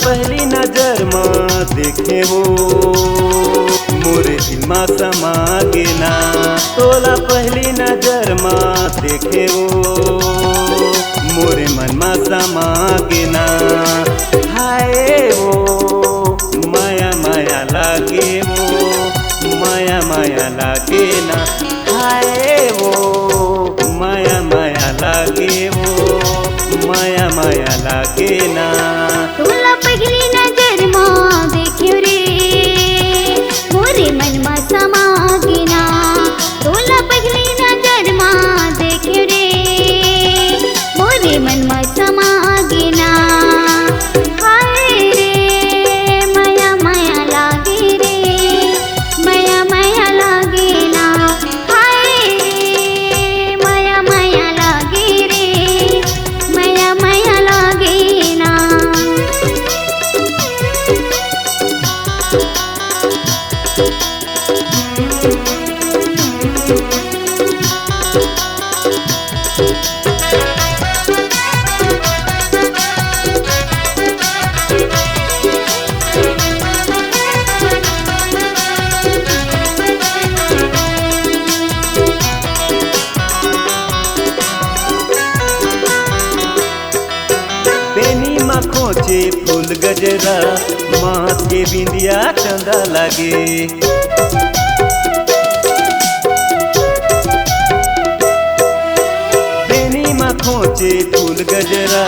पहली नजर में देखे वो मोरे दिल में समा गेना। तोला पहली नजर में देखे वो मोरे मन में समा गेना। हाय वो माया माया लागे वो माया माया लागे ना। हाय वो माया माया लागे वो माया माया लागे ना। तोला पहली नजर में देख्यो रे मोरे मन में समा गेना। तोला पहली नजर में देख्यो रे मोरे मन में समा गेना। हाय रे माया माया लागे रे माया माया लागे ना। हाय रे माया माया लागे रे माया माया लागे ना। बेनी माँ खोचे फूल गजरा माथ के बिंदिया चंदा लागे। बेनी माँ खोचे फूल गजरा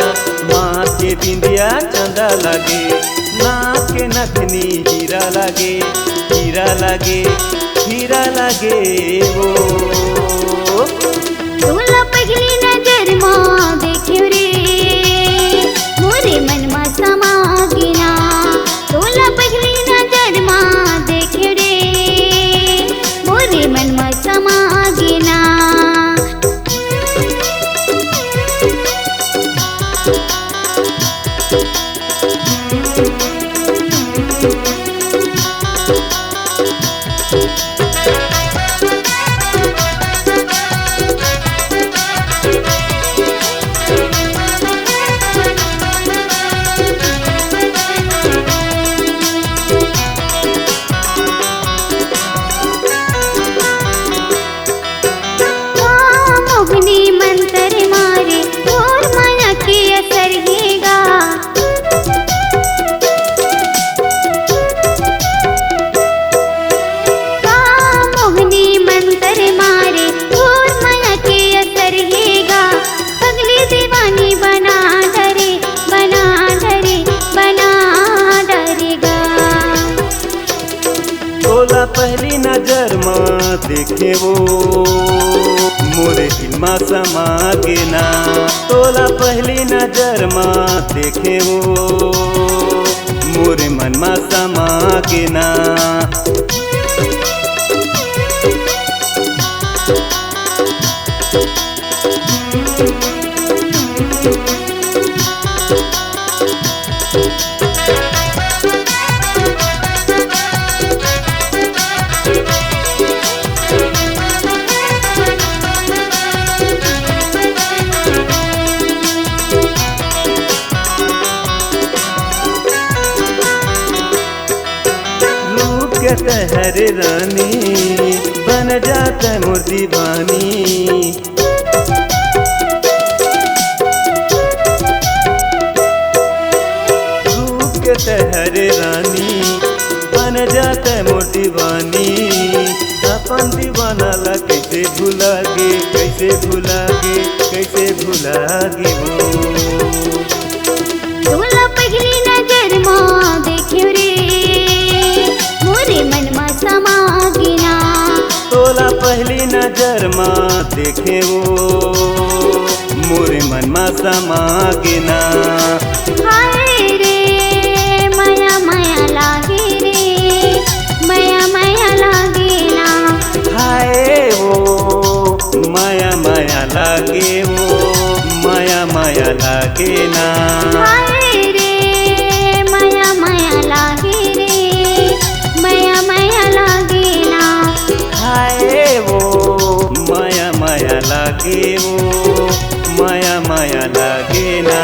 माथ के बिंदिया चंदा लागे। नाक के नथनी हीरा लागे हीरा लागे हीरा लागे वो। तोला पहली नजर में देख्यो रे मोरे मन में समा गेना। तोला पहली नजर में देख्यो रे मोरे मन में समा गेना। मोहनी मंत्र मारे और माया के असर हेगा। मोहनी मंत्र मारे और माया के असर हेगा। अगली दीवानी बना डरे बना डरे बना डरेगा। तोला पहली नजर में देखे वो मोरे दिल में समा गेना। तोला पहली नजर में देखे वो मोरे मन में समा गेना। हर रानी बन जाता मोर दीवानी। रूप के तहर रानी बन जाता मोर दीवानी। अपन दीवाना ला कैसे भुलागे कैसे भुलागे कैसे भुलागे वो। तोला पहली नजर में देख्यो रे मोरे मन में समा गेना। तोला पहली नजर में देखे वो मोरे मन में समा गेना। हाय रे माया माया लागे रे माया माया लागे ना। हाय वो माया माया लागे वो माया माया लागे ना। हाय रे माया माया लागे रे माया माया लागे ना। हाय वो माया माया लागे वो माया माया लागे ना।